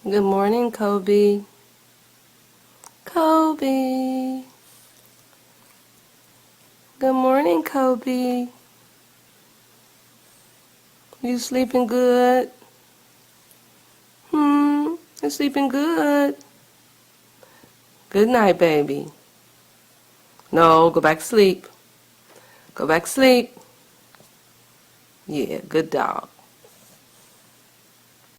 Good morning, Kobe. Kobe. Good morning, Kobe. You sleeping good? You sleeping good? Good night, baby. No, go back to sleep. Go back to sleep. Yeah, good dog.